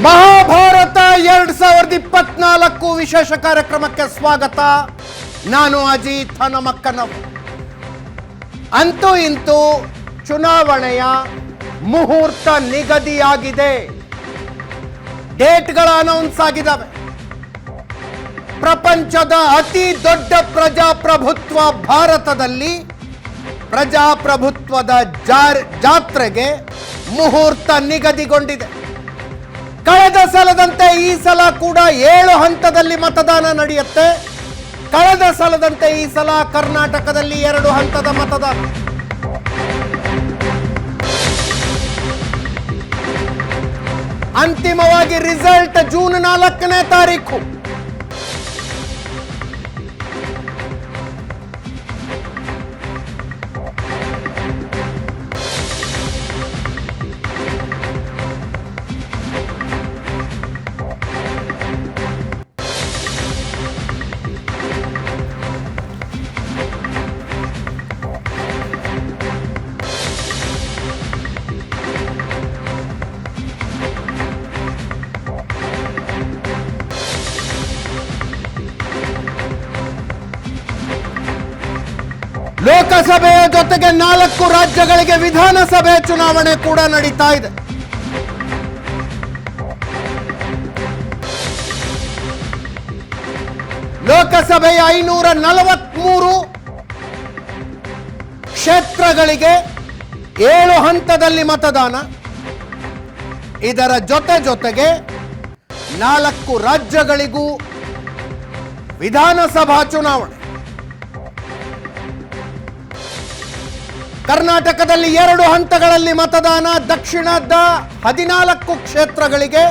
ಮಹಾಭಾರತ 2024 ವಿಶೇಷ ಕಾರ್ಯಕ್ರಮಕ್ಕೆ ಸ್ವಾಗತ. ನಾನು ಅಜಿತ್ ಹನುಮಕ್ಕನವ್. ಅಂತೂ ಇಂತೂ ಚುನಾವಣೆಯ ಮುಹೂರ್ತ ನಿಗದಿಯಾಗಿದೆ. ಡೇಟ್ಗಳ ಅನೌನ್ಸ್ ಆಗಿದ್ದಾವೆ. ಪ್ರಪಂಚದ ಅತಿ ದೊಡ್ಡ ಪ್ರಜಾಪ್ರಭುತ್ವ ಭಾರತದಲ್ಲಿ ಪ್ರಜಾಪ್ರಭುತ್ವದ ಜಾತ್ರೆಗೆ ಮುಹೂರ್ತ ನಿಗದಿಗೊಂಡಿದೆ. ಕಳೆದ ಸಲದಂತೆ ಈ ಸಲ ಕೂಡ 7 ಹಂತದಲ್ಲಿ ಮತದಾನ ನಡೆಯುತ್ತೆ. ಕಳೆದ ಸಲದಂತೆ ಈ ಸಲ ಕರ್ನಾಟಕದಲ್ಲಿ 2 ಹಂತದ ಮತದಾನ. ಅಂತಿಮವಾಗಿ ರಿಸಲ್ಟ್ ಜೂನ್ 4ನೇ ತಾರೀಕು. ಲೋಕಸಭೆಯ ಜೊತೆಗೆ 4 ರಾಜ್ಯಗಳಿಗೆ ವಿಧಾನಸಭೆ ಚುನಾವಣೆ ಕೂಡ ನಡೀತಾ ಇದೆ. ಲೋಕಸಭೆಯ 543 ಕ್ಷೇತ್ರಗಳಿಗೆ 7 ಹಂತದಲ್ಲಿ ಮತದಾನ. ಇದರ ಜೊತೆಗೆ 4 ರಾಜ್ಯಗಳಿಗೂ ವಿಧಾನಸಭಾ ಚುನಾವಣೆ. ಕರ್ನಾಟಕದಲ್ಲಿ 2 ಹಂತಗಳಲ್ಲಿ ಮತದಾನ. ದಕ್ಷಿಣದ 14 ಕ್ಷೇತ್ರಗಳಿಗೆ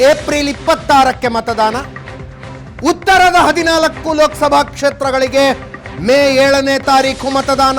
ಏಪ್ರಿಲ್ 26ಕ್ಕೆ ಮತದಾನ. ಉತ್ತರದ 14 ಲೋಕಸಭಾ ಕ್ಷೇತ್ರಗಳಿಗೆ ಮೇ 7ನೇ ತಾರೀಕು ಮತದಾನ.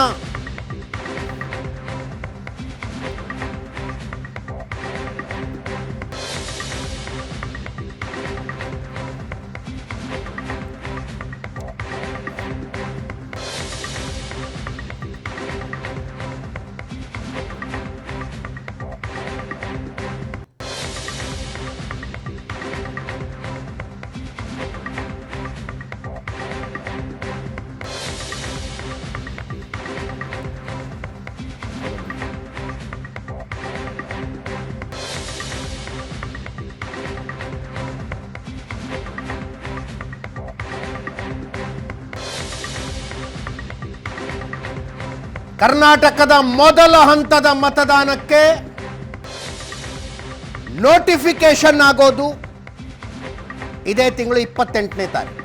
ಕರ್ನಾಟಕದ ಮೊದಲ ಹಂತದ ಮತದಾನಕ್ಕೆ ನೋಟಿಫಿಕೇಶನ್ ಆಗೋದು ಇದೇ ತಿಂಗಳು 28ನೇ ತಾರೀಕು.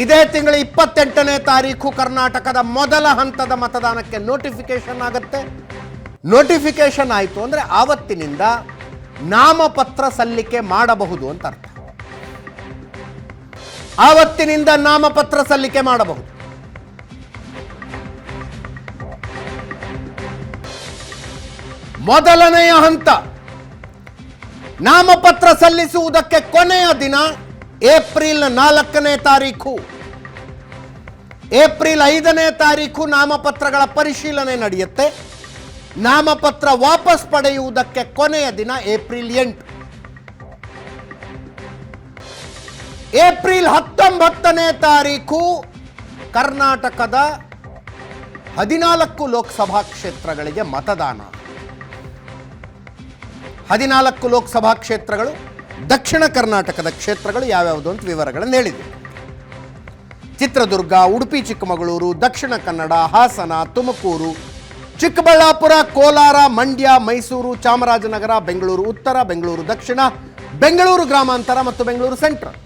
ಇದೇ ತಿಂಗಳು 28ನೇ ತಾರೀಕು ಕರ್ನಾಟಕದ ಮೊದಲ ಹಂತದ ಮತದಾನಕ್ಕೆ ನೋಟಿಫಿಕೇಶನ್ ಆಗುತ್ತೆ. ನೋಟಿಫಿಕೇಶನ್ ಆಯಿತು ಅಂದರೆ ಆವತ್ತಿನಿಂದ ನಾಮಪತ್ರ ಸಲ್ಲಿಕೆ ಮಾಡಬಹುದು ಅಂತ ಅರ್ಥ. ಆವತ್ತಿನಿಂದ ನಾಮಪತ್ರ ಸಲ್ಲಿಕೆ ಮಾಡಬಹುದು. ಮೊದಲನೆಯ ಹಂತ ನಾಮಪತ್ರ ಸಲ್ಲಿಸುವುದಕ್ಕೆ ಕೊನೆಯ ದಿನ ಏಪ್ರಿಲ್ 4ನೇ ತಾರೀಕು. ಏಪ್ರಿಲ್ 5ನೇ ತಾರೀಕು ನಾಮಪತ್ರಗಳ ಪರಿಶೀಲನೆ ನಡೆಯುತ್ತೆ. ನಾಮಪತ್ರ ವಾಪಸ್ ಪಡೆಯುವುದಕ್ಕೆ ಕೊನೆಯ ದಿನ ಏಪ್ರಿಲ್ 8. ಏಪ್ರಿಲ್ 19ನೇ ತಾರೀಕು ಕರ್ನಾಟಕದ 14 ಲೋಕಸಭಾ ಕ್ಷೇತ್ರಗಳಿಗೆ ಮತದಾನ. 14 ಲೋಕಸಭಾ ಕ್ಷೇತ್ರಗಳು ದಕ್ಷಿಣ ಕರ್ನಾಟಕದ ಕ್ಷೇತ್ರಗಳು ಯಾವ್ಯಾವುದು ಅಂತ ವಿವರಗಳನ್ನು ಹೇಳಿದೆ. ಚಿತ್ರದುರ್ಗ, ಉಡುಪಿ ಚಿಕ್ಕಮಗಳೂರು, ದಕ್ಷಿಣ ಕನ್ನಡ, ಹಾಸನ, ತುಮಕೂರು, ಚಿಕ್ಕಬಳ್ಳಾಪುರ, ಕೋಲಾರ, ಮಂಡ್ಯ, ಮೈಸೂರು, ಚಾಮರಾಜನಗರ, ಬೆಂಗಳೂರು ಉತ್ತರ, ಬೆಂಗಳೂರು ದಕ್ಷಿಣ, ಬೆಂಗಳೂರು ಗ್ರಾಮಾಂತರ ಮತ್ತು ಬೆಂಗಳೂರು ಸೆಂಟ್ರಲ್.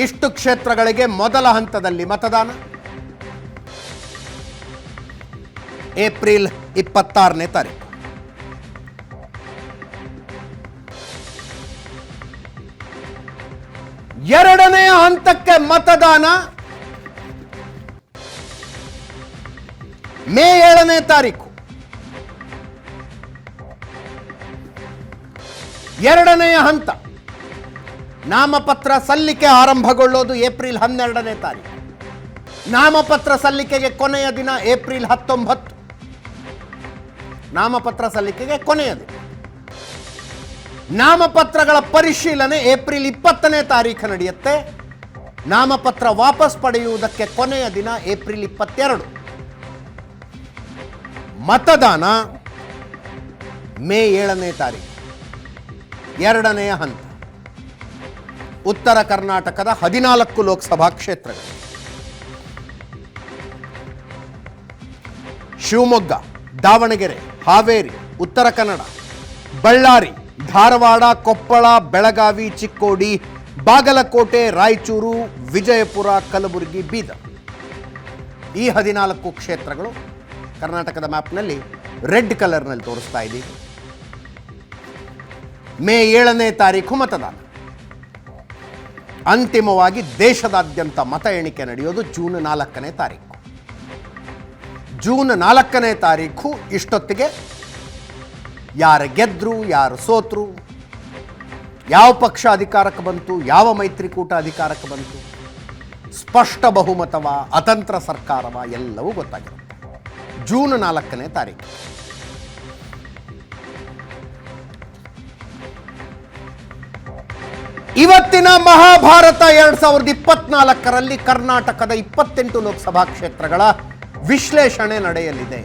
ಇಷ್ಟು ಕ್ಷೇತ್ರಗಳಿಗೆ ಮೊದಲ ಹಂತದಲ್ಲಿ ಮತದಾನ ಏಪ್ರಿಲ್ 26ನೇ ತಾರೀಕು. ಎರಡನೆಯ ಹಂತಕ್ಕೆ ಮತದಾನ ಮೇ 7ನೇ ತಾರೀಕು. ಎರಡನೆಯ ಹಂತ ನಾಮಪತ್ರ ಸಲ್ಲಿಕೆ ಆರಂಭಗೊಳ್ಳೋದು ಏಪ್ರಿಲ್ 12ನೇ ತಾರೀಕು. ನಾಮಪತ್ರ ಸಲ್ಲಿಕೆಗೆ ಕೊನೆಯ ದಿನ ಏಪ್ರಿಲ್ 19. ನಾಮಪತ್ರ ಸಲ್ಲಿಕೆಗೆ ಕೊನೆಯ ದಿನ ನಾಮಪತ್ರಗಳ ಪರಿಶೀಲನೆ ಏಪ್ರಿಲ್ 20ನೇ ತಾರೀಖು ನಡೆಯುತ್ತೆ. ನಾಮಪತ್ರ ವಾಪಸ್ ಪಡೆಯುವುದಕ್ಕೆ ಕೊನೆಯ ದಿನ ಏಪ್ರಿಲ್ 22. ಮತದಾನ ಮೇ 7ನೇ ತಾರೀಕು, 2ನೇ ಹಂತ. ಉತ್ತರ ಕರ್ನಾಟಕದ 14 ಲೋಕಸಭಾ ಕ್ಷೇತ್ರಗಳು: ಶಿವಮೊಗ್ಗ, ದಾವಣಗೆರೆ, ಹಾವೇರಿ, ಉತ್ತರ ಕನ್ನಡ, ಬಳ್ಳಾರಿ, ಧಾರವಾಡ, ಕೊಪ್ಪಳ, ಬೆಳಗಾವಿ, ಚಿಕ್ಕೋಡಿ, ಬಾಗಲಕೋಟೆ, ರಾಯಚೂರು, ವಿಜಯಪುರ, ಕಲಬುರಗಿ, ಬೀದರ್. ಈ 14 ಕ್ಷೇತ್ರಗಳು ಕರ್ನಾಟಕದ ಮ್ಯಾಪ್ನಲ್ಲಿ ರೆಡ್ ಕಲರ್ನಲ್ಲಿ ತೋರಿಸ್ತಾ ಇದ್ದೀವಿ. ಮೇ 7ನೇ ತಾರೀಕು ಮತದಾನ. ಅಂತಿಮವಾಗಿ ದೇಶದಾದ್ಯಂತ ಮತ ಎಣಿಕೆ ನಡೆಯೋದು ಜೂನ್ 4ನೇ ತಾರೀಕು. ಜೂನ್ 4ನೇ ತಾರೀಕು ಇಷ್ಟೊತ್ತಿಗೆ ಯಾರು ಗೆದ್ರು, ಯಾರು ಸೋತರು, ಯಾವ ಪಕ್ಷ ಅಧಿಕಾರಕ್ಕೆ ಬಂತು, ಯಾವ ಮೈತ್ರಿಕೂಟ ಅಧಿಕಾರಕ್ಕೆ ಬಂತು, ಸ್ಪಷ್ಟ ಬಹುಮತವ, ಅತಂತ್ರ ಸರ್ಕಾರವ, ಎಲ್ಲವೂ ಗೊತ್ತಾಗಿರುತ್ತೆ ಜೂನ್ 4ನೇ ತಾರೀಕು. ಇವತ್ತಿನ ಮಹಾಭಾರತ 2024ರಲ್ಲಿ ಕರ್ನಾಟಕದ 28 ಲೋಕಸಭಾ ಕ್ಷೇತ್ರಗಳ ವಿಶ್ಲೇಷಣೆ ನಡೆಯಲಿದೆ.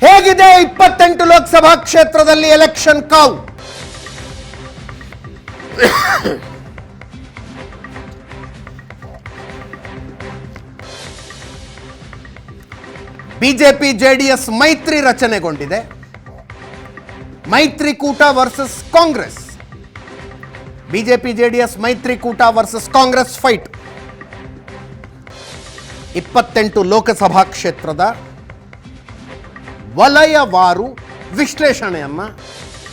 ಹೇಗಿದೆ 28 ಲೋಕಸಭಾ ಕ್ಷೇತ್ರದಲ್ಲಿ ಎಲೆಕ್ಷನ್ ಕಾವು? ಬಿಜೆಪಿ ಜೆಡಿಎಸ್ ಮೈತ್ರಿ ರಚನೆಗೊಂಡಿದೆ. ಮೈತ್ರಿಕೂಟ ವರ್ಸಸ್ ಕಾಂಗ್ರೆಸ್. ಬಿಜೆಪಿ ಜೆಡಿಎಸ್ ಮೈತ್ರಿಕೂಟ ವರ್ಸಸ್ ಕಾಂಗ್ರೆಸ್ ಫೈಟ್. 28 ಲೋಕಸಭಾ ಕ್ಷೇತ್ರದ ವಲಯವಾರು ವಿಶ್ಲೇಷಣೆಯನ್ನು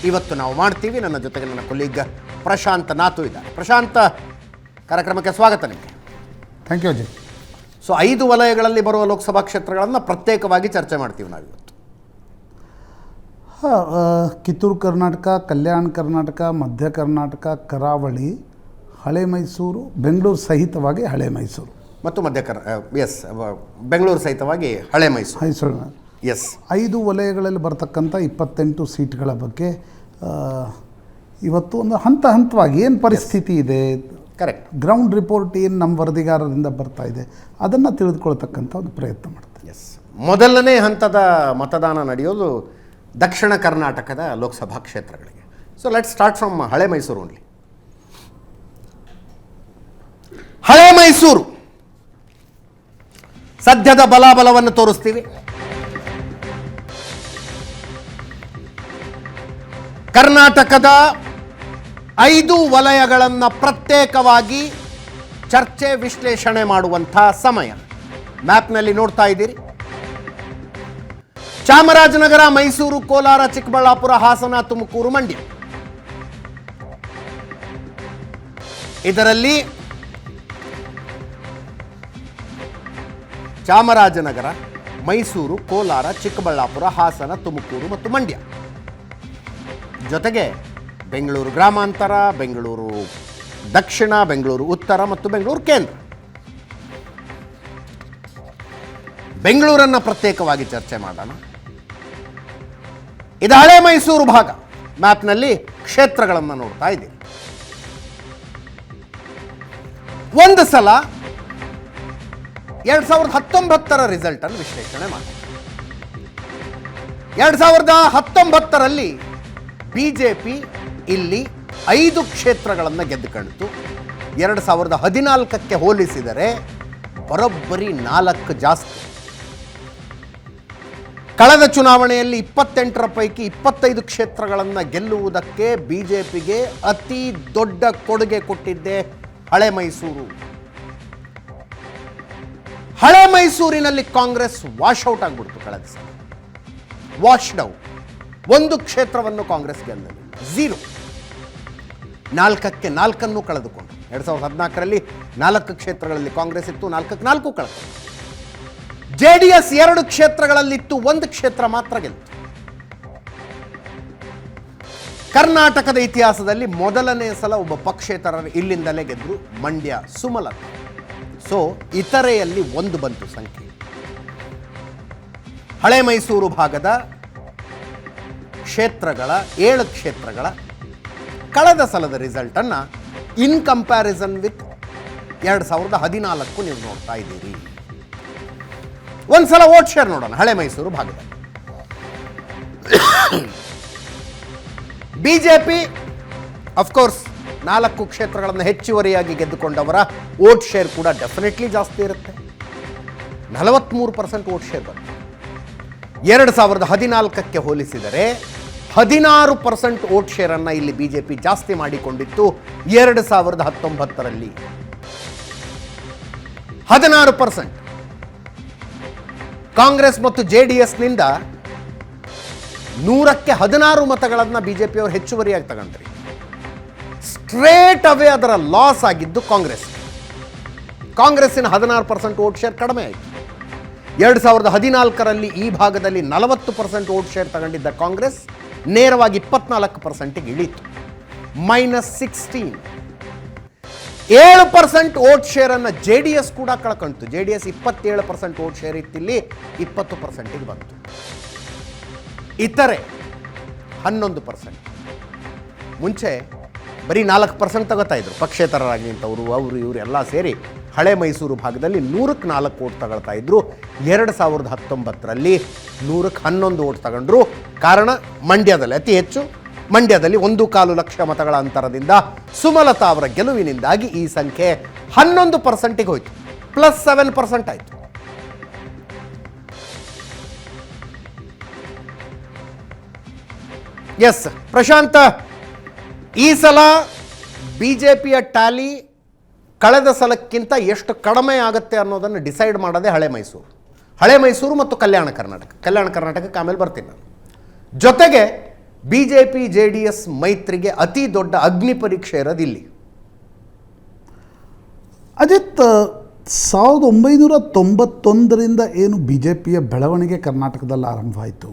ಇವತ್ತು ನಾವು ಮಾಡ್ತೀವಿ. ನನ್ನ ಜೊತೆಗೆ ನನ್ನ ಕೊಲೀಗ್ ಪ್ರಶಾಂತ್ ನಾತು ಇದ್ದಾರೆ. ಪ್ರಶಾಂತ್, ಕಾರ್ಯಕ್ರಮಕ್ಕೆ ಸ್ವಾಗತ ನಿಮಗೆ. Thank you Ajay. ಸೊ 5 ವಲಯಗಳಲ್ಲಿ ಬರುವ ಲೋಕಸಭಾ ಕ್ಷೇತ್ರಗಳನ್ನು ಪ್ರತ್ಯೇಕವಾಗಿ ಚರ್ಚೆ ಮಾಡ್ತೀವಿ ನಾವಿವತ್ತು. ಕಿತ್ತೂರು ಕರ್ನಾಟಕ, ಕಲ್ಯಾಣ ಕರ್ನಾಟಕ, ಮಧ್ಯ ಕರ್ನಾಟಕ, ಕರಾವಳಿ, ಹಳೆ ಮೈಸೂರು, ಬೆಂಗಳೂರು ಸಹಿತವಾಗಿ ಹಳೆ ಮೈಸೂರು ಮತ್ತು ಬೆಂಗಳೂರು ಸಹಿತವಾಗಿ ಹಳೆ ಮೈಸೂರು. ಎಸ್, 5 ವಲಯಗಳಲ್ಲಿ ಬರ್ತಕ್ಕಂಥ 28 ಸೀಟ್ಗಳ ಬಗ್ಗೆ ಇವತ್ತು ಒಂದು ಹಂತವಾಗಿ ಏನು ಪರಿಸ್ಥಿತಿ ಇದೆ, ಕರೆಕ್ಟ್, ಗ್ರೌಂಡ್ ರಿಪೋರ್ಟ್ ಏನು ನಮ್ಮ ವರದಿಗಾರರಿಂದ ಬರ್ತಾ ಇದೆ, ಅದನ್ನು ತಿಳಿದುಕೊಳ್ತಕ್ಕಂಥ ಒಂದು ಪ್ರಯತ್ನ ಮಾಡ್ತಾರೆ. ಎಸ್, ಮೊದಲನೇ ಹಂತದ ಮತದಾನ ನಡೆಯೋದು ದಕ್ಷಿಣ ಕರ್ನಾಟಕದ ಲೋಕಸಭಾ ಕ್ಷೇತ್ರಗಳಿಗೆ. ಸೊ ಲೆಟ್ ಸ್ಟಾರ್ಟ್ ಫ್ರಮ್ ಹಳೆ ಮೈಸೂರು ಓನ್ಲಿ. ಹಳೆ ಮೈಸೂರು ಸದ್ಯದ ಬಲಾಬಲವನ್ನು ತೋರಿಸ್ತೀವಿ. ಕರ್ನಾಟಕದ 5 ವಲಯಗಳನ್ನು ಪ್ರತ್ಯೇಕವಾಗಿ ಚರ್ಚೆ ವಿಶ್ಲೇಷಣೆ ಮಾಡುವಂಥ ಸಮಯ. ಮ್ಯಾಪ್ನಲ್ಲಿ ನೋಡ್ತಾ ಇದ್ದೀರಿ. ಚಾಮರಾಜನಗರ, ಮೈಸೂರು, ಕೋಲಾರ, ಚಿಕ್ಕಬಳ್ಳಾಪುರ, ಹಾಸನ, ತುಮಕೂರು, ಮಂಡ್ಯ. ಇದರಲ್ಲಿ ಚಾಮರಾಜನಗರ, ಮೈಸೂರು, ಕೋಲಾರ, ಚಿಕ್ಕಬಳ್ಳಾಪುರ, ಹಾಸನ, ತುಮಕೂರು ಮತ್ತು ಮಂಡ್ಯ, ಜೊತೆಗೆ ಬೆಂಗಳೂರು ಗ್ರಾಮಾಂತರ, ಬೆಂಗಳೂರು ದಕ್ಷಿಣ, ಬೆಂಗಳೂರು ಉತ್ತರ ಮತ್ತು ಬೆಂಗಳೂರು ಕೇಂದ್ರ. ಬೆಂಗಳೂರನ್ನು ಪ್ರತ್ಯೇಕವಾಗಿ ಚರ್ಚೆ ಮಾಡೋಣ. ಇದು ಹಳೆ ಮೈಸೂರು ಭಾಗ. ಮ್ಯಾಪ್ನಲ್ಲಿ ಕ್ಷೇತ್ರಗಳನ್ನು ನೋಡ್ತಾ ಇದ್ದೀವಿ. ಒಂದು ಸಲ 2019ರ ರಿಸಲ್ಟ್ ಅನ್ನು ವಿಶ್ಲೇಷಣೆ ಮಾಡಿ. 2019ರಲ್ಲಿ ಬಿಜೆಪಿ ಇಲ್ಲಿ 5 ಕ್ಷೇತ್ರಗಳನ್ನು ಗೆದ್ದುಕೊಂಡಿತು. 2014ಕ್ಕೆ ಹೋಲಿಸಿದರೆ ಬರೋಬ್ಬರಿ 4 ಜಾಸ್ತಿ. ಕಳೆದ ಚುನಾವಣೆಯಲ್ಲಿ 28ರ ಪೈಕಿ 25 ಕ್ಷೇತ್ರಗಳನ್ನು ಗೆಲ್ಲುವುದಕ್ಕೆ ಬಿಜೆಪಿಗೆ ಅತಿ ದೊಡ್ಡ ಕೊಡುಗೆ ಕೊಟ್ಟಿದ್ದೆ ಹಳೆ ಮೈಸೂರು. ಹಳೆ ಮೈಸೂರಿನಲ್ಲಿ ಕಾಂಗ್ರೆಸ್ ವಾಶ್ಔಟ್ ಆಗಿಬಿಡ್ತು. ಕಳೆದ ಸಲ ವಾಶ್ಡ್ ಔಟ್. 1 ಕ್ಷೇತ್ರವನ್ನು ಕಾಂಗ್ರೆಸ್ ಗೆಲ್ಲಲಿಲ್ಲ, 0. 4ಕ್ಕೆ 4 ಕಳೆದುಕೊಂಡು 2014ರಲ್ಲಿ 4 ಕ್ಷೇತ್ರಗಳಲ್ಲಿ ಕಾಂಗ್ರೆಸ್ ಇತ್ತು, 4ಕ್ಕೆ 4 ಕಳೆದು. ಜೆಡಿಎಸ್ 2 ಕ್ಷೇತ್ರಗಳಲ್ಲಿತ್ತು, 1 ಕ್ಷೇತ್ರ ಮಾತ್ರ ಗೆಲ್ತು. ಕರ್ನಾಟಕದ ಇತಿಹಾಸದಲ್ಲಿ ಮೊದಲನೇ ಸಲ ಒಬ್ಬ ಪಕ್ಷೇತರರು ಇಲ್ಲಿಂದಲೇ ಗೆದ್ರು, ಮಂಡ್ಯ ಸುಮಲತಾ. ಸೊ ಇತರೆಯಲ್ಲಿ 1 ಬಂತು ಸಂಖ್ಯೆ. ಹಳೆ ಮೈಸೂರು ಭಾಗದ ಕ್ಷೇತ್ರಗಳ 7 ಕ್ಷೇತ್ರಗಳ ಕಳೆದ ಸಲದ ರಿಸಲ್ಟನ್ನು ಇನ್ ಕಂಪ್ಯಾರಿಸನ್ ವಿತ್ 2014 ನೀವು ನೋಡ್ತಾ ಇದ್ದೀರಿ. ಒಂದ್ಸಲ ವೋಟ್ ಶೇರ್ ನೋಡೋಣ. ಹಳೆ ಮೈಸೂರು ಭಾಗದಲ್ಲಿ ಬಿಜೆಪಿ ಅಫ್ಕೋರ್ಸ್ 4 ಕ್ಷೇತ್ರಗಳನ್ನು ಹೆಚ್ಚುವರಿಯಾಗಿ ಗೆದ್ದುಕೊಂಡವರ ವೋಟ್ ಶೇರ್ ಕೂಡ ಡೆಫಿನೆಟ್ಲಿ ಜಾಸ್ತಿ ಇರುತ್ತೆ. 43% ವೋಟ್ ಶೇರ್ ಬಂತು. 2014ಕ್ಕೆ ಹೋಲಿಸಿದರೆ 16% ವೋಟ್ ಶೇರನ್ನು ಇಲ್ಲಿ ಬಿಜೆಪಿ ಜಾಸ್ತಿ ಮಾಡಿಕೊಂಡಿತ್ತು. 2019ರಲ್ಲಿ 16%. ಕಾಂಗ್ರೆಸ್ ಮತ್ತು JDSನಿಂದ 100ಕ್ಕೆ 16 ಮತಗಳನ್ನು ಬಿಜೆಪಿಯವರು ಹೆಚ್ಚುವರಿಯಾಗಿ ತಗೊಂಡ್ರಿ. ಸ್ಟ್ರೇಟ್ ಅವೇ ಅದರ ಲಾಸ್ ಆಗಿದ್ದು ಕಾಂಗ್ರೆಸ್ಸಿನ 16% ವೋಟ್ ಶೇರ್ ಕಡಿಮೆ ಆಯಿತು. 2014ರಲ್ಲಿ ಈ ಭಾಗದಲ್ಲಿ 40% ವೋಟ್ ಶೇರ್ ತಗೊಂಡಿದ್ದ ಕಾಂಗ್ರೆಸ್ ನೇರವಾಗಿ 24%ಗೆ ಇಳೀತು. -16. 7% ವೋಟ್ ಶೇರನ್ನು JDS ಕೂಡ ಕಳ್ಕೊಂತು. JDS 27% ವೋಟ್ ಶೇರ್ ಇತ್ತಿಲ್ಲಿ 20%ಗೆ ಬಂತು. ಇತರೆ 11%. ಮುಂಚೆ ಬರೀ 4% ತಗೋತಾ ಇದ್ರು ಪಕ್ಷೇತರರಾಗಿ ನಿಂತವರು, ಅವರು ಇವರು ಎಲ್ಲ ಸೇರಿ ಹಳೆ ಮೈಸೂರು ಭಾಗದಲ್ಲಿ 100ಕ್ಕೆ 4 ವೋಟ್ ತಗೊಳ್ತಾ ಇದ್ರು. 2019ರಲ್ಲಿ 100ಕ್ಕೆ 11 ವೋಟ್ ತಗೊಂಡ್ರು. ಕಾರಣ ಮಂಡ್ಯದಲ್ಲಿ ಅತಿ ಹೆಚ್ಚು, ಮಂಡ್ಯದಲ್ಲಿ 1.25 ಲಕ್ಷ ಮತಗಳ ಅಂತರದಿಂದ ಸುಮಲತಾ ಅವರ ಗೆಲುವಿನಿಂದಾಗಿ ಈ ಸಂಖ್ಯೆ 11%ಗೆ ಹೋಯಿತು. +7% ಆಯಿತು. ಎಸ್ ಪ್ರಶಾಂತ, ಈ ಸಲ ಬಿಜೆಪಿಯ ಟ್ಯಾಲಿ ಕಳೆದ ಸಲಕ್ಕಿಂತ ಎಷ್ಟು ಕಡಿಮೆ ಆಗುತ್ತೆ ಅನ್ನೋದನ್ನು ಡಿಸೈಡ್ ಮಾಡೋದೇ ಹಳೆ ಮೈಸೂರು ಮತ್ತು ಕಲ್ಯಾಣ ಕರ್ನಾಟಕಕ್ಕೆ ಆಮೇಲೆ ಬರ್ತೀನಿ ನಾನು. ಜೊತೆಗೆ ಬಿಜೆಪಿ JDS ಮೈತ್ರಿಗೆ ಅತಿ ದೊಡ್ಡ ಅಗ್ನಿ ಪರೀಕ್ಷೆ ಇರೋದು ಇಲ್ಲಿ. ಅಜಿತ್, 1991ರಿಂದ ಏನು BJPಯ ಬೆಳವಣಿಗೆ ಕರ್ನಾಟಕದಲ್ಲಿ ಆರಂಭವಾಯಿತು.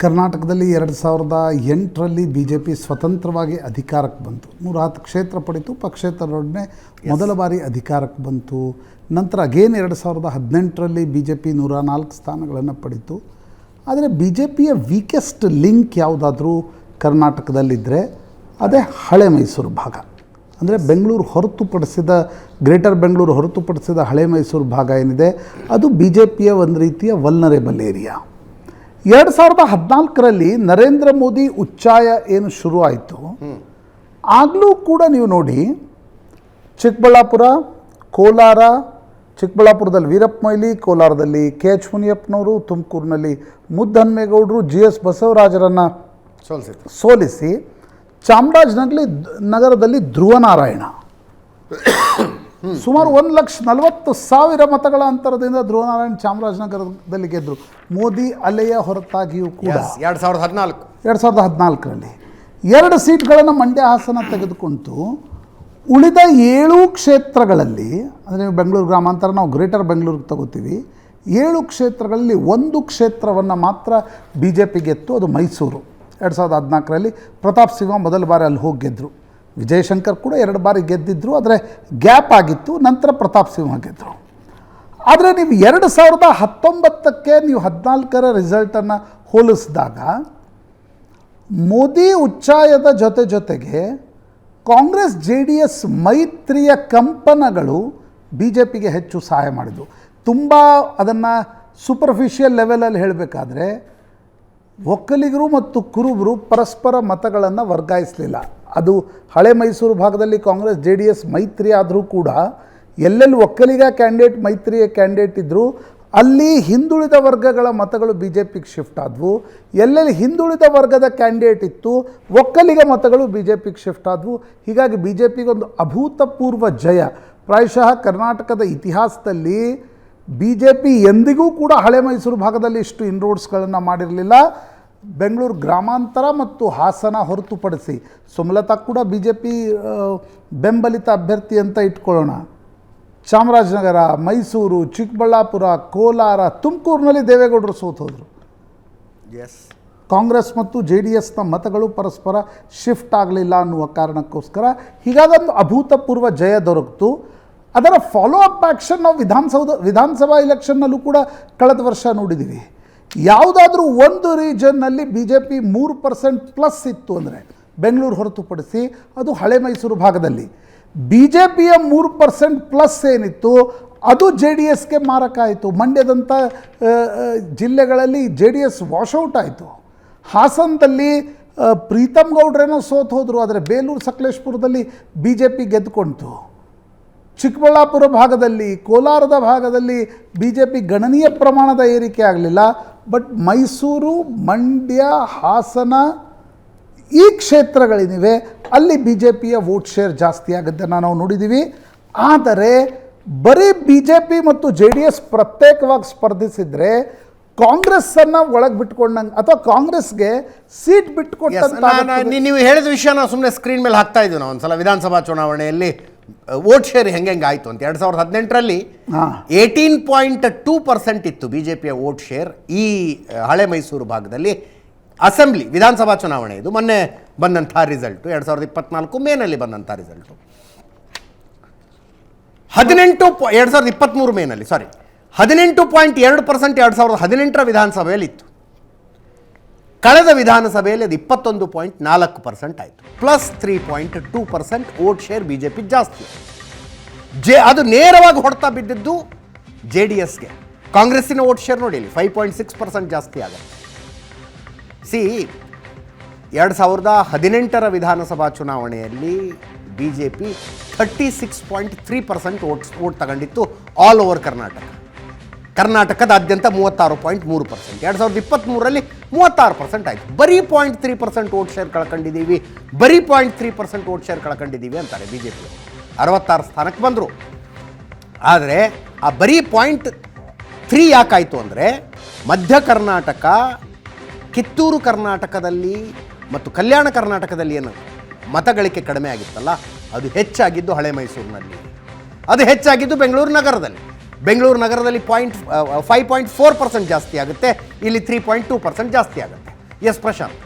ಕರ್ನಾಟಕದಲ್ಲಿ 2008ರಲ್ಲಿ BJP ಸ್ವತಂತ್ರವಾಗಿ ಅಧಿಕಾರಕ್ಕೆ ಬಂತು. 110 ಕ್ಷೇತ್ರ ಪಡಿತು. ಪಕ್ಷೇತರರೊಡನೆ ಮೊದಲ ಬಾರಿ ಅಧಿಕಾರಕ್ಕೆ ಬಂತು. ನಂತರ ಅಗೇನ್ 2018ರಲ್ಲಿ BJP 104 ಸ್ಥಾನಗಳನ್ನು ಪಡಿತು. ಆದರೆ BJPಯ ವೀಕೆಸ್ಟ್ ಲಿಂಕ್ ಯಾವುದಾದ್ರೂ ಕರ್ನಾಟಕದಲ್ಲಿದ್ದರೆ ಅದೇ ಹಳೆ ಮೈಸೂರು ಭಾಗ. ಅಂದರೆ ಬೆಂಗಳೂರು ಹೊರತುಪಡಿಸಿದ, ಗ್ರೇಟರ್ ಬೆಂಗಳೂರು ಹೊರತುಪಡಿಸಿದ ಹಳೆ ಮೈಸೂರು ಭಾಗ ಏನಿದೆ ಅದು BJPಯ ಒಂದು ರೀತಿಯ ವಲ್ನರೇಬಲ್ ಏರಿಯಾ. 2014ರಲ್ಲಿ ನರೇಂದ್ರ ಮೋದಿ ಉಚ್ಚಾಯ ಏನು ಶುರು ಆಯಿತು, ಆಗಲೂ ಕೂಡ ನೀವು ನೋಡಿ ಚಿಕ್ಕಬಳ್ಳಾಪುರ, ಕೋಲಾರ, ಚಿಕ್ಕಬಳ್ಳಾಪುರದಲ್ಲಿ ವೀರಪ್ಪ ಮೊಯ್ಲಿ, ಕೋಲಾರದಲ್ಲಿ KH ಮುನಿಯಪ್ಪನವರು, ತುಮಕೂರಿನಲ್ಲಿ ಮುದ್ದಹನುಮೇಗೌಡರು, GS ಬಸವರಾಜರನ್ನು ಸೋಲಿಸಿ ಚಾಮರಾಜನಗರದಲ್ಲಿ ಧ್ರುವನಾರಾಯಣ ಸುಮಾರು 1,40,000 ಮತಗಳ ಅಂತರದಿಂದ ಧ್ರುವನಾರಾಯಣ್ ಚಾಮರಾಜನಗರದಲ್ಲಿ ಗೆದ್ದರು. ಮೋದಿ ಅಲೆಯ ಹೊರತಾಗಿಯೂ ಕೂಡ 2014ರಲ್ಲಿ 2 ಸೀಟ್ಗಳನ್ನು ಮಂಡ್ಯ ಹಾಸನ ತೆಗೆದುಕೊಂಡು ಉಳಿದ 7 ಕ್ಷೇತ್ರಗಳಲ್ಲಿ, ಅಂದರೆ ನೀವು ಬೆಂಗಳೂರು ಗ್ರಾಮಾಂತರ, ನಾವು ಗ್ರೇಟರ್ ಬೆಂಗಳೂರಿಗೆ ತಗೋತೀವಿ, 7 ಕ್ಷೇತ್ರಗಳಲ್ಲಿ 1 ಕ್ಷೇತ್ರವನ್ನು ಮಾತ್ರ BJP ಗೆತ್ತು. ಅದು ಮೈಸೂರು. 2014ರಲ್ಲಿ ಪ್ರತಾಪ್ ಸಿಂಹ ಮೊದಲ ಬಾರಿ ಅಲ್ಲಿ ಹೋಗಿ ಗೆದ್ದರು. ವಿಜಯಶಂಕರ್ ಕೂಡ 2 ಬಾರಿ ಗೆದ್ದಿದ್ದರು, ಆದರೆ ಗ್ಯಾಪ್ ಆಗಿತ್ತು. ನಂತರ ಪ್ರತಾಪ್ ಸಿಂಹ ಗೆದ್ದರು. ಆದರೆ ನೀವು 2019ಕ್ಕೆ ನೀವು 14ರ ರಿಸಲ್ಟನ್ನು ಹೋಲಿಸಿದಾಗ ಮೋದಿ ಉಚ್ಚಾಯದ ಜೊತೆಗೆ ಕಾಂಗ್ರೆಸ್ JDS ಮೈತ್ರಿಯ ಕಂಪನಗಳು BJPಗೆ ಹೆಚ್ಚು ಸಹಾಯ ಮಾಡಿದವು. ತುಂಬ ಅದನ್ನು ಸೂಪರ್ಫಿಷಿಯಲ್ ಲೆವೆಲಲ್ಲಿ ಹೇಳಬೇಕಾದ್ರೆ ಒಕ್ಕಲಿಗರು ಮತ್ತು ಕುರುಬರು ಪರಸ್ಪರ ಮತಗಳನ್ನು ವರ್ಗಾಯಿಸಲಿಲ್ಲ. ಅದು ಹಳೆ ಮೈಸೂರು ಭಾಗದಲ್ಲಿ ಕಾಂಗ್ರೆಸ್ JDS ಮೈತ್ರಿ ಆದರೂ ಕೂಡ ಎಲ್ಲೆಲ್ಲಿ ಒಕ್ಕಲಿಗ ಕ್ಯಾಂಡಿಡೇಟ್ ಮೈತ್ರಿಯ ಕ್ಯಾಂಡಿಡೇಟ್ ಇದ್ದರು ಅಲ್ಲಿ ಹಿಂದುಳಿದ ವರ್ಗಗಳ ಮತಗಳು BJPಗೆ ಶಿಫ್ಟ್ ಆದವು. ಎಲ್ಲೆಲ್ಲಿ ಹಿಂದುಳಿದ ವರ್ಗದ ಕ್ಯಾಂಡಿಡೇಟ್ ಇತ್ತು ಒಕ್ಕಲಿಗ ಮತಗಳು BJPಗೆ ಶಿಫ್ಟ್ ಆದವು. ಹೀಗಾಗಿ BJPಗೆ ಒಂದು ಅಭೂತಪೂರ್ವ ಜಯ. ಪ್ರಾಯಶಃ ಕರ್ನಾಟಕದ ಇತಿಹಾಸದಲ್ಲಿ BJP ಎಂದಿಗೂ ಕೂಡ ಹಳೆ ಮೈಸೂರು ಭಾಗದಲ್ಲಿ ಇಷ್ಟು ಇನ್ರೋಡ್ಸ್ಗಳನ್ನು ಮಾಡಿರಲಿಲ್ಲ. ಬೆಂಗಳೂರು ಗ್ರಾಮಾಂತರ ಮತ್ತು ಹಾಸನ ಹೊರತುಪಡಿಸಿ, ಸುಮಲತಾ ಕೂಡ BJP ಬೆಂಬಲಿತ ಅಭ್ಯರ್ಥಿ ಅಂತ ಇಟ್ಕೊಳ್ಳೋಣ, ಚಾಮರಾಜನಗರ, ಮೈಸೂರು, ಚಿಕ್ಕಬಳ್ಳಾಪುರ, ಕೋಲಾರ, ತುಮಕೂರಿನಲ್ಲಿ ದೇವೇಗೌಡರು ಸೋತೋದ್ರು. ಕಾಂಗ್ರೆಸ್ ಮತ್ತು JDSನ ಮತಗಳು ಪರಸ್ಪರ ಶಿಫ್ಟ್ ಆಗಲಿಲ್ಲ ಅನ್ನುವ ಕಾರಣಕ್ಕೋಸ್ಕರ ಹೀಗಾಗೊಂದು ಅಭೂತಪೂರ್ವ ಜಯ ದೊರಕಿತು. ಅದರ ಫಾಲೋ ಅಪ್ ಆ್ಯಕ್ಷನ್ ನಾವು ವಿಧಾನಸಭಾ ಎಲೆಕ್ಷನ್ನಲ್ಲೂ ಕೂಡ ಕಳೆದ ವರ್ಷ ನೋಡಿದ್ದೀವಿ. ಯಾವುದಾದ್ರೂ ಒಂದು ರೀಜನ್ನಲ್ಲಿ ಬಿ ಜೆ ಪಿ 3% ಇತ್ತು ಅಂದರೆ ಬೆಂಗಳೂರು ಹೊರತುಪಡಿಸಿ ಅದು ಹಳೆ ಮೈಸೂರು ಭಾಗದಲ್ಲಿ ಬಿ ಜೆ ಪಿಯ 3% ಏನಿತ್ತು ಅದು ಜೆ ಡಿ ಎಸ್ಗೆ ಮಾರಕ ಆಯಿತು. ಮಂಡ್ಯದಂಥ ಜಿಲ್ಲೆಗಳಲ್ಲಿ ಜೆ ಡಿ ಎಸ್ ವಾಶೌಟ್ ಆಯಿತು. ಹಾಸನದಲ್ಲಿ ಪ್ರೀತಮ್ ಗೌಡ್ರೇನೋ ಸೋತು ಹೋದರು, ಆದರೆ ಬೇಲೂರು ಸಕಲೇಶ್ಪುರದಲ್ಲಿ ಬಿ ಜೆ ಪಿ ಗೆದ್ದುಕೊಂಡಿತು. ಚಿಕ್ಕಬಳ್ಳಾಪುರ ಭಾಗದಲ್ಲಿ, ಕೋಲಾರದ ಭಾಗದಲ್ಲಿ ಬಿ ಜೆ ಪಿ ಗಣನೀಯ ಪ್ರಮಾಣದ ಏರಿಕೆ ಆಗಲಿಲ್ಲ. ಬಟ್ ಮೈಸೂರು, ಮಂಡ್ಯ, ಹಾಸನ ಈ ಕ್ಷೇತ್ರಗಳೇನಿವೆ ಅಲ್ಲಿ ಬಿ ಜೆ ಪಿಯ ವೋಟ್ ಶೇರ್ ಜಾಸ್ತಿ ಆಗೋದನ್ನು ನಾವು ನೋಡಿದ್ದೀವಿ. ಆದರೆ ಬರೀ ಬಿ ಜೆ ಪಿ ಮತ್ತು ಜೆ ಡಿ ಎಸ್ ಪ್ರತ್ಯೇಕವಾಗಿ ಸ್ಪರ್ಧಿಸಿದರೆ ಕಾಂಗ್ರೆಸ್ಸನ್ನು ಒಳಗೆ ಬಿಟ್ಕೊಂಡಂಗೆ ಅಥವಾ ಕಾಂಗ್ರೆಸ್ಗೆ ಸೀಟ್ ಬಿಟ್ಕೊಟ್ಟಂಗೆ. ನೀವು ಹೇಳಿದ ವಿಷಯ ನಾವು ಸುಮ್ಮನೆ ಸ್ಕ್ರೀನ್ ಮೇಲೆ ಹಾಕ್ತಾ ಇದ್ದೀವಿ. ನಾವು ಒಂದ್ಸಲ ವಿಧಾನಸಭಾ ಚುನಾವಣೆಯಲ್ಲಿ ವೋಟ್ ಶೇರ್ ಹೆಂಗೆ ಆಯಿತು ಅಂತ 2018ರಲ್ಲಿ 18.2% ಇತ್ತು ಬಿ ಜೆ ಪಿಯ ವೋಟ್ ಶೇರ್ ಈ ಹಳೆ ಮೈಸೂರು ಭಾಗದಲ್ಲಿ. ಅಸೆಂಬ್ಲಿ ವಿಧಾನಸಭಾ ಚುನಾವಣೆ ಇದು ಮೊನ್ನೆ ಬಂದಂಥ ರಿಸಲ್ಟು 2024 ಮೇನಲ್ಲಿ ಬಂದಂಥ ರಿಸಲ್ಟು. 2023 ಮೇನಲ್ಲಿ 18.2% 2018ರ ವಿಧಾನಸಭೆಯಲ್ಲಿ ಇತ್ತು. ಕಳೆದ ವಿಧಾನಸಭೆಯಲ್ಲಿ ಅದು 21.4% ಆಯಿತು. Plus 3.2% vote share B J P ಜಾಸ್ತಿ. ಅದು ನೇರವಾಗಿ ಹೊಡ್ತಾ ಬಿದ್ದಿದ್ದು ಜೆ ಡಿ ಎಸ್ಗೆ. ಕಾಂಗ್ರೆಸ್ಸಿನ ವೋಟ್ ಶೇರ್ ನೋಡಿ 5.6% ಜಾಸ್ತಿ ಆಗುತ್ತೆ. 2018ರ ವಿಧಾನಸಭಾ ಚುನಾವಣೆಯಲ್ಲಿ ಬಿ ಜೆ ಪಿ 36.3% ವೋಟ್ ತಗೊಂಡಿತ್ತು ಆಲ್ ಓವರ್ ಕರ್ನಾಟಕದಾದ್ಯಂತ 36.3%. 2023ರಲ್ಲಿ 36% ಆಯಿತು. ಬರೀ 0.3% ವೋಟ್ ಶೇರ್ ಕಳ್ಕೊಂಡಿದ್ದೀವಿ, ಬರೀ 0.3% ವೋಟ್ ಶೇರ್ ಕಳ್ಕೊಂಡಿದ್ದೀವಿ ಅಂತಾರೆ ಬಿ ಜೆ ಪಿ. 66 ಸ್ಥಾನಕ್ಕೆ ಬಂದರು. ಆದರೆ ಆ ಬರೀ 0.3 ಯಾಕಾಯಿತು ಅಂದರೆ ಮಧ್ಯ ಕರ್ನಾಟಕ, ಕಿತ್ತೂರು ಕರ್ನಾಟಕದಲ್ಲಿ ಮತ್ತು ಕಲ್ಯಾಣ ಕರ್ನಾಟಕದಲ್ಲಿ ಏನು ಮತಗಳಿಕೆ ಕಡಿಮೆ ಆಗಿತ್ತಲ್ಲ, ಅದು ಹೆಚ್ಚಾಗಿದ್ದು ಹಳೆ ಮೈಸೂರಿನಲ್ಲಿ, ಅದು ಹೆಚ್ಚಾಗಿದ್ದು ಬೆಂಗಳೂರು ನಗರದಲ್ಲಿ. ಬೆಂಗಳೂರು ನಗರದಲ್ಲಿ 5.4% ಜಾಸ್ತಿ ಆಗುತ್ತೆ, ಇಲ್ಲಿ 3.2% ಜಾಸ್ತಿ ಆಗುತ್ತೆ. ಎಸ್ ಪ್ರಶಾಂತ್,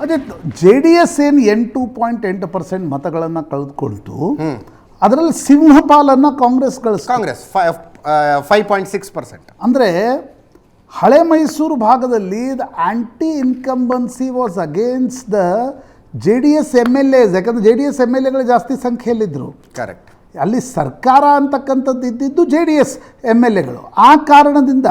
ಅದೇ ಜೆ ಡಿ ಎಸ್ ಏನು 8.8% ಮತಗಳನ್ನು ಕಳೆದುಕೊಳ್ತು, ಅದರಲ್ಲಿ ಸಿಂಹಪಾಲನ್ನು ಕಾಂಗ್ರೆಸ್ 5.6%. ಅಂದರೆ ಹಳೆ ಮೈಸೂರು ಭಾಗದಲ್ಲಿ the anti incumbency was against the J D S M L S. ಯಾಕಂದರೆ J D S M L ಎಗಳು ಜಾಸ್ತಿ ಸಂಖ್ಯೆಯಲ್ಲಿದ್ದರು. ಕರೆಕ್ಟ್. ಅಲ್ಲಿ ಸರ್ಕಾರ ಅಂತಕ್ಕಂಥದ್ದು ಇದ್ದಿದ್ದು J D S M L ಎಗಳು. ಆ ಕಾರಣದಿಂದ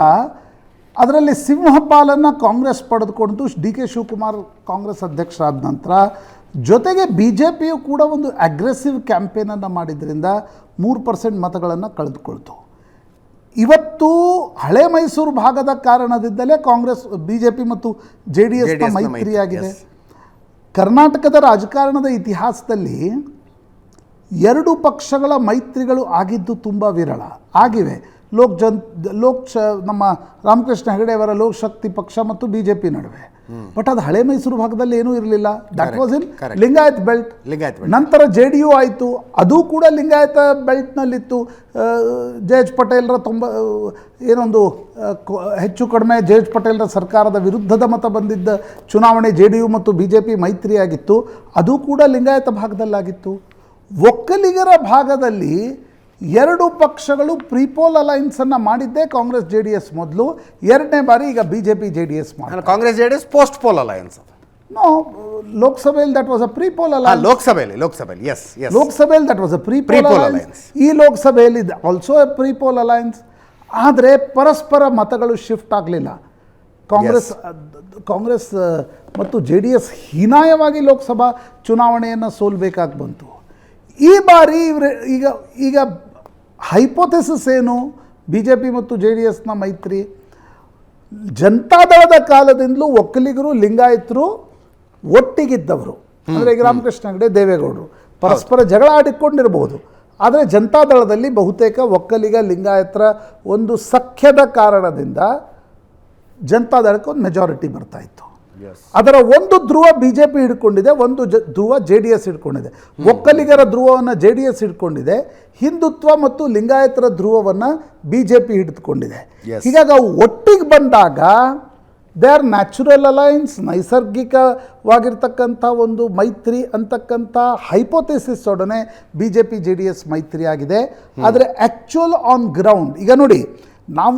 ಅದರಲ್ಲಿ ಸಿಂಹಪಾಲನ್ನು ಕಾಂಗ್ರೆಸ್ ಪಡೆದುಕೊಂಡು ಡಿ ಕೆ ಶಿವಕುಮಾರ್ ಕಾಂಗ್ರೆಸ್ ಅಧ್ಯಕ್ಷರಾದ ನಂತರ, ಜೊತೆಗೆ ಬಿ ಜೆ ಪಿಯು ಕೂಡ ಒಂದು ಅಗ್ರೆಸಿವ್ ಕ್ಯಾಂಪೇನನ್ನು ಮಾಡಿದ್ರಿಂದ 3% ಮತಗಳನ್ನು ಕಳೆದುಕೊಳ್ತು. ಇವತ್ತು ಹಳೆ ಮೈಸೂರು ಭಾಗದ ಕಾರಣದಿಂದಲೇ ಕಾಂಗ್ರೆಸ್, ಬಿ ಜೆ ಪಿ ಮತ್ತು ಜೆ ಡಿ ಎಸ್ನ ಮೈತ್ರಿಯಾಗಿದೆ. ಕರ್ನಾಟಕದ ರಾಜಕಾರಣದ ಇತಿಹಾಸದಲ್ಲಿ 2 ಪಕ್ಷಗಳ ಮೈತ್ರಿಗಳು ಆಗಿದ್ದು ತುಂಬ ವಿರಳ ಆಗಿವೆ. ನಮ್ಮ ರಾಮಕೃಷ್ಣ ಹೆಗಡೆಯವರ ಲೋಕಶಕ್ತಿ ಪಕ್ಷ ಮತ್ತು ಬಿ ಜೆ ಪಿ ನಡುವೆ. ಬಟ್ ಅದು ಹಳೆ ಮೈಸೂರು ಭಾಗದಲ್ಲಿ ಏನೂ ಇರಲಿಲ್ಲ. That was in Lingayat belt. ನಂತರ ಜೆ ಡಿ ಯು ಆಯಿತು, ಅದು ಕೂಡ ಲಿಂಗಾಯತ ಬೆಲ್ಟ್ನಲ್ಲಿತ್ತು. ಜೆ ಎಚ್ ಪಟೇಲ್ರ ಹೆಚ್ಚು ಕಡಿಮೆ ಜೆ ಎಚ್ ಪಟೇಲ್ರ ಸರ್ಕಾರದ ವಿರುದ್ಧದ ಮತ ಬಂದಿದ್ದ ಚುನಾವಣೆ ಜೆ ಡಿ ಯು ಮತ್ತು ಬಿ ಜೆ ಪಿ ಮೈತ್ರಿಯಾಗಿತ್ತು, ಅದು ಕೂಡ ಲಿಂಗಾಯತ ಭಾಗದಲ್ಲಾಗಿತ್ತು. ಒಕ್ಕಲಿಗರ ಭಾಗದಲ್ಲಿ 2 ಪಕ್ಷಗಳು ಪ್ರೀಪೋಲ್ ಅಲೈನ್ಸನ್ನು ಮಾಡಿದ್ದೇ ಕಾಂಗ್ರೆಸ್ ಜೆ ಡಿ ಎಸ್ ಮೊದಲು. 2ನೇ ಬಾರಿ ಈಗ B J P J D S ಮಾಡಿ. Congress J D S post poll alliance. No, ಲೋಕಸಭೆಯಲ್ಲಿ that was a prepoll alliance. ಲೋಕಸಭೆಯಲ್ಲಿ that was a prepoll alliance. ಈ ಲೋಕಸಭೆಯಲ್ಲಿ ಆಲ್ಸೋ ಎ ಪ್ರೀಪೋಲ್ ಅಲೈನ್ಸ್. ಆದರೆ ಪರಸ್ಪರ ಮತಗಳು ಶಿಫ್ಟ್ ಆಗಲಿಲ್ಲ. ಕಾಂಗ್ರೆಸ್ ಮತ್ತು ಜೆ ಡಿ ಎಸ್ ಹೀನಾಯವಾಗಿ ಲೋಕಸಭಾ ಚುನಾವಣೆಯನ್ನು ಸೋಲ್ಬೇಕಾಗಿ ಬಂತು. ಈ ಬಾರಿ ಈಗ ಹೈಪೋಥೆಸಿಸ್ ಏನು? ಬಿ ಜೆ ಪಿ ಮತ್ತು ಜೆ ಡಿ ಎಸ್ನ ಮೈತ್ರಿ ಜನತಾದಳದ ಕಾಲದಿಂದಲೂ ಒಕ್ಕಲಿಗರು ಲಿಂಗಾಯತರು ಒಟ್ಟಿಗಿದ್ದವರು. ಅಂದರೆ ಈಗ ರಾಮಕೃಷ್ಣ ಹೆಗಡೆ, ದೇವೇಗೌಡರು ಪರಸ್ಪರ ಜಗಳ ಆಡಿಕೊಂಡಿರಬಹುದು, ಆದರೆ ಜನತಾದಳದಲ್ಲಿ ಬಹುತೇಕ ಒಕ್ಕಲಿಗ ಲಿಂಗಾಯತರ ಒಂದು ಸಖ್ಯದ ಕಾರಣದಿಂದ ಜನತಾದಳಕ್ಕೆ ಒಂದು ಮೆಜಾರಿಟಿ ಬರ್ತಾ ಇತ್ತು. ಅದರ ಒಂದು ಧ್ರುವ ಬಿ ಜೆ ಪಿ ಹಿಡ್ಕೊಂಡಿದೆ, ಒಂದು ಧ್ರುವ ಜೆ ಡಿ ಎಸ್ ಹಿಡ್ಕೊಂಡಿದೆ. ಒಕ್ಕಲಿಗರ ಧ್ರುವವನ್ನು ಜೆ ಡಿ ಎಸ್ ಹಿಡ್ಕೊಂಡಿದೆ, ಹಿಂದುತ್ವ ಮತ್ತು ಲಿಂಗಾಯತರ ಧ್ರುವವನ್ನು ಬಿ ಜೆ ಪಿ ಹಿಡಿದುಕೊಂಡಿದೆ. ಹೀಗಾಗಿ ಅವು ಒಟ್ಟಿಗೆ ಬಂದಾಗ ದೇ ಆರ್ ನ್ಯಾಚುರಲ್ ಅಲೈನ್ಸ್, ನೈಸರ್ಗಿಕವಾಗಿರ್ತಕ್ಕಂಥ ಒಂದು ಮೈತ್ರಿ ಅಂತಕ್ಕಂಥ ಹೈಪೋಥೆಸಿಸ್ ಒಡನೆ B J P J D S ಮೈತ್ರಿ ಆಗಿದೆ. ಆದರೆ ಆ್ಯಕ್ಚುಯಲ್ ಆನ್ ಗ್ರೌಂಡ್ ಈಗ ನೋಡಿ, ನಾವು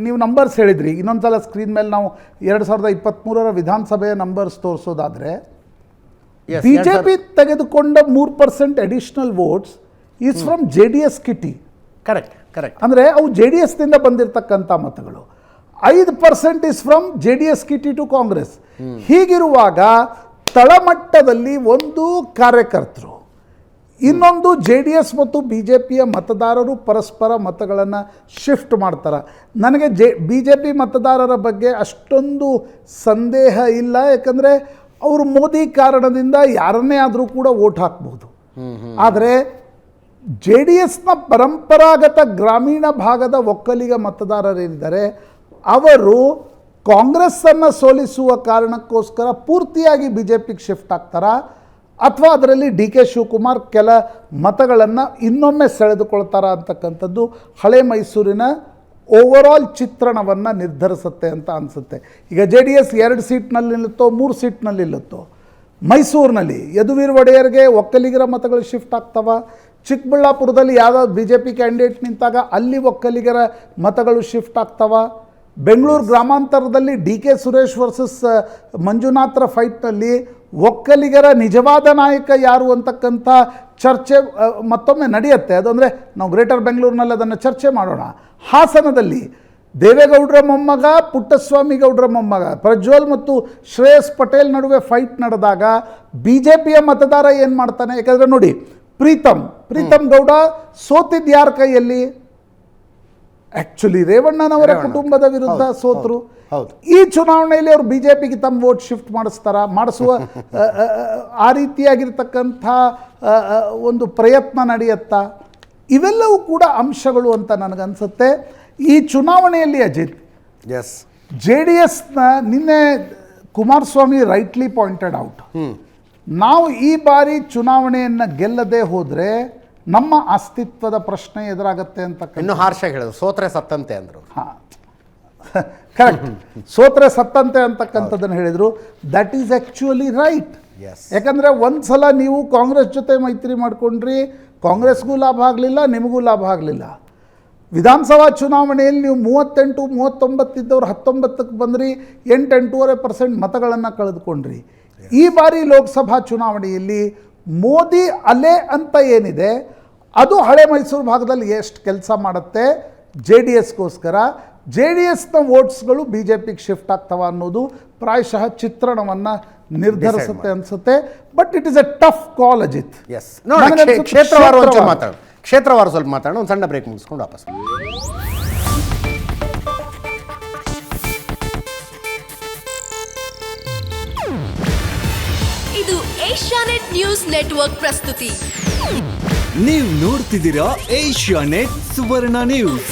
ನೀವು ನಂಬರ್ಸ್ ಹೇಳಿದ್ರಿ, ಇನ್ನೊಂದು ಸಲ ಸ್ಕ್ರೀನ್ ಮೇಲೆ ನಾವು 2023 ವಿಧಾನಸಭೆಯ ನಂಬರ್ಸ್ ತೋರಿಸೋದಾದರೆ Yes, ಬಿ ಜೆ ಪಿ ತೆಗೆದುಕೊಂಡ 3% additional votes is from JDS kitty. Correct. ಅಂದರೆ ಅವು JDS ನಿಂದ ಬಂದಿರತಕ್ಕಂಥ ಮತಗಳು. 5% is from JDS kitty to Congress. ಹೀಗಿರುವಾಗ ತಳಮಟ್ಟದಲ್ಲಿ ಒಂದು ಕಾರ್ಯಕರ್ತರು, ಇನ್ನೊಂದು JDS ಮತ್ತು BJPಯ ಮತದಾರರು ಪರಸ್ಪರ ಮತಗಳನ್ನು ಶಿಫ್ಟ್ ಮಾಡ್ತಾರೆ. ನನಗೆ BJP ಮತದಾರರ ಬಗ್ಗೆ ಅಷ್ಟೊಂದು ಸಂದೇಹ ಇಲ್ಲ, ಯಾಕಂದರೆ ಅವರು ಮೋದಿ ಕಾರಣದಿಂದ ಯಾರನ್ನೇ ಆದರೂ ಕೂಡ ವೋಟ್ ಹಾಕ್ಬೋದು. ಆದರೆ JDSನ ಪರಂಪರಾಗತ ಗ್ರಾಮೀಣ ಭಾಗದ ಒಕ್ಕಲಿಗ ಮತದಾರರೇನಿದ್ದಾರೆ ಅವರು ಕಾಂಗ್ರೆಸ್ಸನ್ನು ಸೋಲಿಸುವ ಕಾರಣಕ್ಕೋಸ್ಕರ ಪೂರ್ತಿಯಾಗಿ BJPಗೆ ಶಿಫ್ಟ್ ಆಗ್ತಾರಾ, ಅಥವಾ ಅದರಲ್ಲಿ DK ಶಿವಕುಮಾರ್ ಕೆಲ ಮತಗಳನ್ನು ಇನ್ನೊಮ್ಮೆ ಸೆಳೆದುಕೊಳ್ತಾರಾ ಅಂತಕ್ಕಂಥದ್ದು ಹಳೆ ಮೈಸೂರಿನ ಓವರಾಲ್ ಚಿತ್ರಣವನ್ನು ನಿರ್ಧರಿಸುತ್ತೆ ಅಂತ ಅನಿಸುತ್ತೆ. ಈಗ JDS 2 ಸೀಟ್ನಲ್ಲಿ ನಿಲ್ಲುತ್ತೋ 3 ಸೀಟ್ನಲ್ಲಿ ನಿಲ್ಲುತ್ತೋ. ಮೈಸೂರಿನಲ್ಲಿ ಯದುವೀರ್ ಒಡೆಯರ್ಗೆ ಒಕ್ಕಲಿಗರ ಮತಗಳು ಶಿಫ್ಟ್ ಆಗ್ತವ. ಚಿಕ್ಕಬಳ್ಳಾಪುರದಲ್ಲಿ ಯಾವುದೋ BJP ಕ್ಯಾಂಡಿಡೇಟ್ ನಿಂತಾಗ ಅಲ್ಲಿ ಒಕ್ಕಲಿಗರ ಮತಗಳು ಶಿಫ್ಟ್ ಆಗ್ತವ. ಬೆಂಗಳೂರು ಗ್ರಾಮಾಂತರದಲ್ಲಿ DK ಸುರೇಶ್ ವರ್ಸಸ್ ಮಂಜುನಾಥ್ರ ಫೈಟ್ನಲ್ಲಿ ಒಕ್ಕಲಿಗರ ನಿಜವಾದ ನಾಯಕ ಯಾರು ಅಂತಕ್ಕಂಥ ಚರ್ಚೆ ಮತ್ತೊಮ್ಮೆ ನಡೆಯುತ್ತೆ. ಅದು ಅಂದರೆ ನಾವು ಗ್ರೇಟರ್ ಬೆಂಗಳೂರಿನಲ್ಲಿ ಅದನ್ನು ಚರ್ಚೆ ಮಾಡೋಣ. ಹಾಸನದಲ್ಲಿ ದೇವೇಗೌಡರ ಮೊಮ್ಮಗ ಪುಟ್ಟಸ್ವಾಮಿ ಗೌಡರ ಮೊಮ್ಮಗ ಪ್ರಜ್ವಲ್ ಮತ್ತು ಶ್ರೇಯಸ್ ಪಟೇಲ್ ನಡುವೆ ಫೈಟ್ ನಡೆದಾಗ BJPಯ ಮತದಾರ ಏನು ಮಾಡ್ತಾನೆ? ಯಾಕಂದರೆ ನೋಡಿ, ಪ್ರೀತಮ್ ಗೌಡ ಸೋತಿದ್ದು ಯಾರ ಕೈಯಲ್ಲಿ? ಆ್ಯಕ್ಚುಲಿ ರೇವಣ್ಣನವರ ಕುಟುಂಬದ ವಿರುದ್ಧ ಸೋತರು. ಈ ಚುನಾವಣೆಯಲ್ಲಿ ಅವರು BJPಗೆ ತಮ್ಮ ವೋಟ್ ಶಿಫ್ಟ್ ಮಾಡಿಸುವ ಆ ರೀತಿಯಾಗಿರ್ತಕ್ಕಂಥ ಒಂದು ಪ್ರಯತ್ನ ನಡೆಯುತ್ತಾ? ಇವೆಲ್ಲವೂ ಕೂಡ ಅಂಶಗಳು ಅಂತ ನನಗನ್ಸುತ್ತೆ. ಈ ಚುನಾವಣೆಯಲ್ಲಿ ಅಜಿತ್, JDSನ ನಿನ್ನೆ ಕುಮಾರಸ್ವಾಮಿ ರೈಟ್ಲಿ ಪಾಯಿಂಟೆಡ್ ಔಟ್, ನಾವು ಈ ಬಾರಿ ಚುನಾವಣೆಯನ್ನು ಗೆಲ್ಲದೆ ಹೋದರೆ ನಮ್ಮ ಅಸ್ತಿತ್ವದ ಪ್ರಶ್ನೆ ಎದುರಾಗತ್ತೆ ಅಂತ. ಇನ್ನು ಹಾರ್ಷಾಗಿ ಹೇಳಿದ್ರು, ಸೋತ್ರೆ ಸತ್ತಂತೆ ಅಂದರು. ಹಾಂ, ಕರೆಕ್ಟ್, ಸೋತ್ರೆ ಸತ್ತಂತೆ ಅಂತಕ್ಕಂಥದ್ದನ್ನು ಹೇಳಿದರು. That is actually right. ಯಾಕಂದರೆ ಒಂದು ಸಲ ನೀವು ಕಾಂಗ್ರೆಸ್ ಜೊತೆ ಮೈತ್ರಿ ಮಾಡ್ಕೊಂಡ್ರಿ, ಕಾಂಗ್ರೆಸ್ಗೂ ಲಾಭ ಆಗಲಿಲ್ಲ, ನಿಮಗೂ ಲಾಭ ಆಗಲಿಲ್ಲ. ವಿಧಾನಸಭಾ ಚುನಾವಣೆಯಲ್ಲಿ ನೀವು 38-39 ಇದ್ದವ್ರು 19ಕ್ಕೆ ಬಂದ್ರಿ, 8-8.5% ಮತಗಳನ್ನು ಕಳೆದುಕೊಂಡ್ರಿ. ಈ ಬಾರಿ ಲೋಕಸಭಾ ಚುನಾವಣೆಯಲ್ಲಿ ಮೋದಿ ಅಲೆ ಅಂತ ಏನಿದೆ ಅದು ಹಳೆ ಮೈಸೂರು ಭಾಗದಲ್ಲಿ ಎಷ್ಟು ಕೆಲಸ ಮಾಡುತ್ತೆ JDSಗೋಸ್ಕರ, JDSನ ವೋಟ್ಸ್ಗಳು BJPಗೆ ಶಿಫ್ಟ್ ಆಗ್ತವ ಅನ್ನೋದು ಪ್ರಾಯಶಃ ಚಿತ್ರಣವನ್ನು ನಿರ್ಧರಿಸುತ್ತೆ ಅನಿಸುತ್ತೆ. But it is a tough call Ajit. ಕ್ಷೇತ್ರವಾರ ಸ್ವಲ್ಪ ಮಾತಾಡೋಣ, ಒಂದು ಸಣ್ಣ ಬ್ರೇಕ್ ಮುಗಿಸ್ಕೊಂಡು ವಾಪಸ್. ಇದು ಏಷ್ಯಾನೆಟ್ ನ್ಯೂಸ್ ನೆಟ್ವರ್ಕ್ ಪ್ರಸ್ತುತಿ. ನೀವು ನೋಡ್ತಿದ್ದೀರಾ ಏಷ್ಯಾನೆಟ್ ಸುವರ್ಣ ನ್ಯೂಸ್.